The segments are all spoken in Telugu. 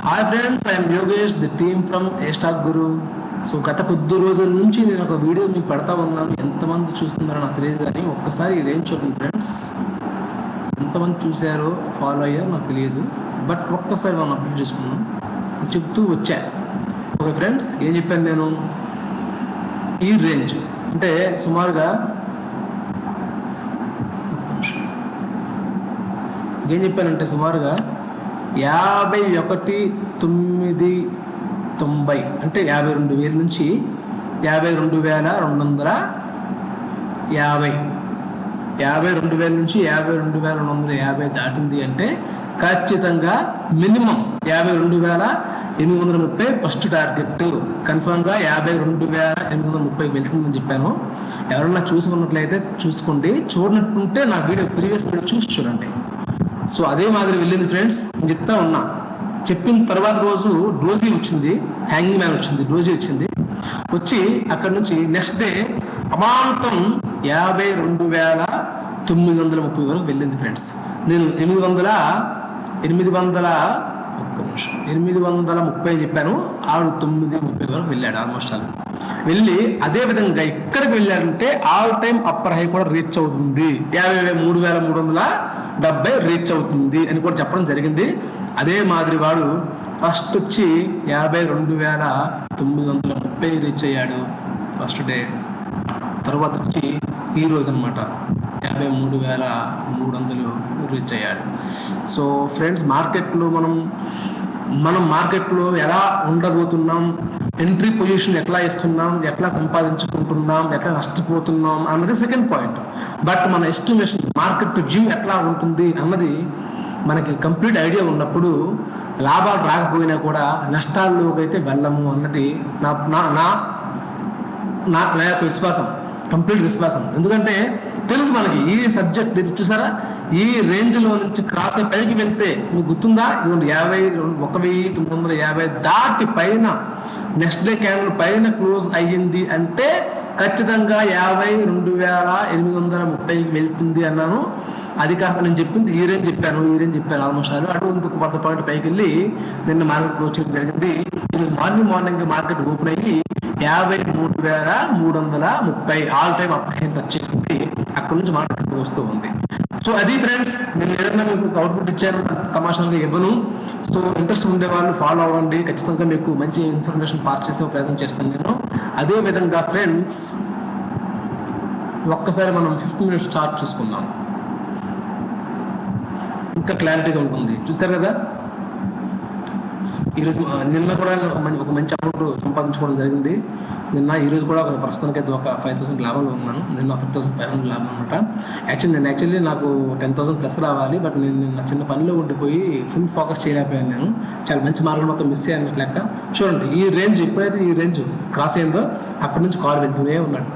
Hi friends, I'm Yogesh, the team from A stock Guru. So గత కొద్ది రోజుల నుంచి నేను ఒక వీడియో మీకు పెడతా ఉన్నాను. ఎంతమంది చూస్తున్నారో నాకు తెలియదు, కానీ ఒక్కసారి ఈ రేంజ్ చూడండి ఫ్రెండ్స్. ఎంతమంది చూశారో ఫాలో అయ్యారో నాకు తెలియదు, బట్ ఒక్కసారి మనం అప్డేట్ చేసుకున్నాం చెప్తూ వచ్చా. ఓకే ఫ్రెండ్స్, ఏం చెప్పాను నేను? ఈ రేంజ్ అంటే సుమారుగా ఏం చెప్పానంటే సుమారుగా 51,990 అంటే 52,000 నుంచి 52,250 52,000 నుంచి 52,250 దాటింది అంటే ఖచ్చితంగా మినిమం 52,830 ఫస్ట్ టార్గెట్. కన్ఫర్మ్గా 52,830 వెళ్తుందని చెప్పాను. ఎవరన్నా చూసుకున్నట్లయితే చూసుకోండి, చూడనట్టుంటే నా వీడియో ప్రీవియస్ వీడియో చూసి చూడండి. సో అదే మాదిరి వెళ్ళింది ఫ్రెండ్స్. నేను చెప్తా ఉన్నా, చెప్పిన తర్వాత రోజు డోజీ వచ్చింది, హ్యాంగింగ్ మ్యాన్ వచ్చింది, డోజీ వచ్చింది. వచ్చి అక్కడ నుంచి నెక్స్ట్ డే అమాంతం 52,930 వరకు వెళ్ళింది ఫ్రెండ్స్. నేను 830 చెప్పాను, ఆవిడ 930 వరకు వెళ్ళాడు ఆల్మోస్ట్. అలా వెళ్ళి అదే విధంగా ఇక్కడికి వెళ్ళాడంటే ఆల్ టైమ్ అప్పర్ హై కూడా రీచ్ అవుతుంది, 53,370 రీచ్ అవుతుంది అని కూడా చెప్పడం జరిగింది. అదే మాదిరి వాడు ఫస్ట్ వచ్చి 52,930 రీచ్ అయ్యాడు ఫస్ట్ డే. తర్వాత వచ్చి ఈరోజు అనమాట 53,300 రీచ్ అయ్యాడు. సో ఫ్రెండ్స్, మనం మార్కెట్లో ఎలా ఉండబోతున్నాం, ఎంట్రీ పొజిషన్ ఎట్లా ఇస్తున్నాం, ఎట్లా సంపాదించుకుంటున్నాం, ఎట్లా నష్టపోతున్నాం అన్నది సెకండ్ పాయింట్. బట్ మన ఎస్టిమేషన్, మార్కెట్ వ్యూ ఎట్లా ఉంటుంది అన్నది మనకి కంప్లీట్ ఐడియా ఉన్నప్పుడు లాభాలు రాకపోయినా కూడా నష్టాల్లోకి అయితే వెళ్ళము అన్నది నా యొక్క విశ్వాసం, కంప్లీట్ విశ్వాసం. ఎందుకంటే తెలుసు మనకి ఈ సబ్జెక్ట్. ఇది చూసారా, ఈ రేంజ్లో నుంచి క్రాస్ అయి పైకి వెళ్తే మీకు గుర్తుందా, ఇదిగోండి 51,950 దాటి పైన నెక్స్ట్ డే క్యాండిల్ పైన క్లోజ్ అయ్యింది అంటే ఖచ్చితంగా 52,830 వెళ్తుంది అన్నాను. అది కాస్త నేను చెప్పింది ఈ రేంజ్ చెప్పాను ఆల్మోస్ట్. అటు ఇంకొక 100 పాయింట్ పైకి వెళ్ళి నిన్న మార్కెట్ క్లోజ్ చేయడం జరిగింది. ఈరోజు మార్నింగ్ మార్కెట్ ఓపెన్ అయ్యి 53,330 ఆల్ టైమ్ అప్ టచ్ చేసింది. అక్కడ నుంచి మార్కెట్ వస్తూ ఉంది. సో అది ఫ్రెండ్స్, నేను ఏదైనా మీకు అవుట్పుట్ ఇచ్చాను, తమాషాలుగా ఇవ్వను. సో ఇంట్రెస్ట్ ఉండే వాళ్ళు ఫాలో అవ్వండి, ఖచ్చితంగా మీకు మంచి ఇన్ఫర్మేషన్ పాస్ చేసే ప్రయత్నం చేస్తాను నేను. అదే విధంగా ఫ్రెండ్స్, ఒక్కసారి మనం 15 మినిట్స్ చార్ట్ చూసుకుందాం, ఇంకా క్లారిటీగా ఉంటుంది. చూస్తారు కదా, ఈరోజు నిన్న కూడా ఒక మంచి అమౌంట్ సంపాదించుకోవడం జరిగింది. ఈరోజు కూడా ప్రస్తుతానికి అయితే ఒక 5,000 లాభంలో ఉన్నాను. నిన్న 5,500 లాభం అనమాట. యాక్చువల్లీ నాకు 10,000 ప్లస్ రావాలి, బట్ నేను నిన్న చిన్న పనిలో ఉండిపోయి ఫుల్ ఫోకస్ చేయలేకపోయాను. నేను చాలా మంచి మార్గం మొత్తం మిస్ అయ్యాను లెక్క. చూడండి, ఈ రేంజ్ ఎప్పుడైతే ఈ రేంజ్ క్రాస్ అయిందో అక్కడి నుంచి కాల్ వెళ్తూనే ఉన్నాడు.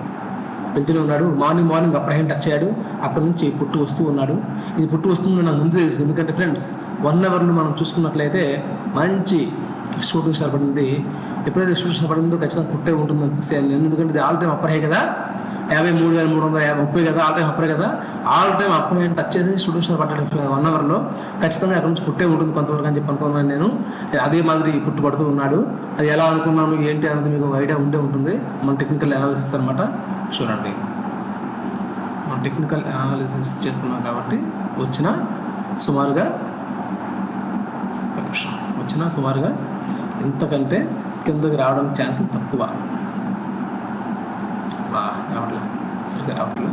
మార్నింగ్ అప్పుడు హైన్ టచ్ అయ్యాడు. అక్కడ నుంచి పుట్టు వస్తూ ఉన్నాడు. ఇది పుట్టు వస్తుందని నాకు ముందు తెలుసు. ఎందుకంటే ఫ్రెండ్స్, 1 అవర్లో మనం చూసుకున్నట్లయితే మంచి షూటింగ్ స్టార్ పడింది. ఎప్పుడైతే షూటింగ్ స్టార్ పడిందో ఖచ్చితంగా పుట్టే ఉంటుందని అనిపిస్తాను. ఎందుకంటే ఇది ఆల్ టైమ్ అప్పర్ హై కదా, 53,330 కదా, ఆల్ టైమ్ అప్పర్ కదా. All time upper high touch చేసి షూటింగ్ స్టార్ పడ్డాడు 1 అవర్లో. ఖచ్చితంగా అక్కడ నుంచి పుట్టే ఉంటుంది కొంతవరకు అని చెప్పి అనుకున్నాను నేను. అదే మాదిరి పుట్టు పడుతూ ఉన్నాడు. అది ఎలా అనుకున్నాను ఏంటి అనేది మీకు ఐడియా ఉండే ఉంటుంది. మన టెక్నికల్ అనాలిసిస్ అనమాట. చూడండి, మనం టెక్నికల్ అనాలిసిస్ చేస్తున్నాం కాబట్టి వచ్చిన సుమారుగా ఇంతకంటే కిందకి రావడానికి ఛాన్సులు తక్కువ. సరిగ్గా రావట్లా.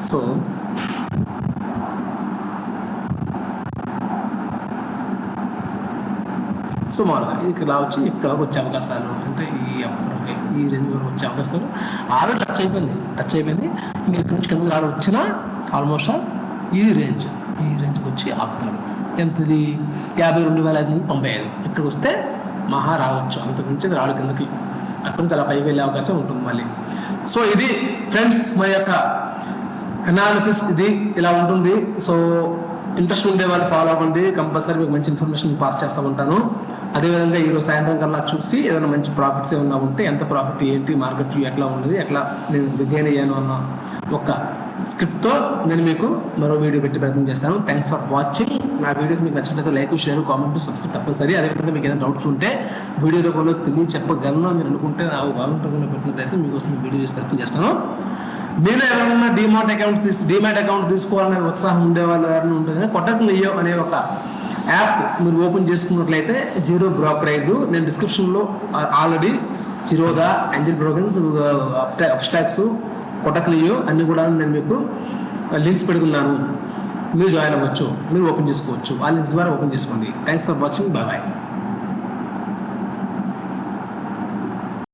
సో సుమారుగా ఇక్కడ వచ్చే అవకాశాలు అంటే ఈ రేంజ్ వరకు వచ్చే అవకాశాలు ఆల్రెడీ టచ్ అయిపోయింది. ఇంకా ఇక్కడ నుంచి కిందకి రావడం వచ్చినా ఆల్మోస్ట్ ఈ రేంజ్కి వచ్చి ఆపుతాడు. ఎంతది 52,595. ఇక్కడికి వస్తే మహా రావచ్చు, అంతకుమించి రాడు కిందకి. అక్కడి నుంచి అలా పైకి వెళ్ళే అవకాశం ఉంటుంది మళ్ళీ. సో ఇది ఫ్రెండ్స్ మా యొక్క అనాలిసిస్, ఇది ఇలా ఉంటుంది. సో ఇంట్రెస్ట్ ఉండే వాళ్ళు ఫాలో అవ్వండి, కంపల్సరీ మీకు మంచి ఇన్ఫర్మేషన్ పాస్ చేస్తూ ఉంటాను. అదేవిధంగా ఈరోజు సాయంత్రం కల్లా చూసి ఏదైనా మంచి ప్రాఫిట్స్ ఏమన్నా ఉంటే ఎంత ప్రాఫిట్ ఏంటి, మార్కెట్ వ్యూ ఎట్లా ఉన్నది, ఎట్లా నేను గెయిన్ అయ్యాను అన్న ఒక స్క్రిప్ట్తో నేను మీకు మరో వీడియో పెట్టి ప్రయత్నం చేస్తాను. Thanks for watching. నా వీడియోస్ మీకు నచ్చినట్లయితే లైక్, షేర్, కామెంట్, సబ్స్క్రైబ్ తప్పనిసరి. అదేవిధంగా మీకు ఏదైనా డౌట్స్ ఉంటే వీడియో రూపంలో చెప్పగలను అని అనుకుంటే నా వాలంటీర్గా పెట్టినట్లయితే మీకోసం వీడియో చేసి ప్రయత్నం చేస్తాను. మీరు ఎవరైనా డీమాట్ అకౌంట్ తీసుకోవాలనే ఉత్సాహం ఉండేవాళ్ళు ఎవరైనా ఉంటుంది, కొటక్ లియో అనే ఒక యాప్ మీరు ఓపెన్ చేసుకున్నట్లయితే 0 బ్రోకరేజ్. నేను డిస్క్రిప్షన్లో already Zerodha, Angel brokers, abstracts, Kotak Leo అన్నీ కూడా నేను మీకు లింక్స్ పెడుతున్నాను. మీరు జాయిన్ అవ్వచ్చు, మీరు ఓపెన్ చేసుకోవచ్చు. ఆ లింక్స్ ద్వారా ఓపెన్ చేసుకోండి. Thanks for watching. బాయ్.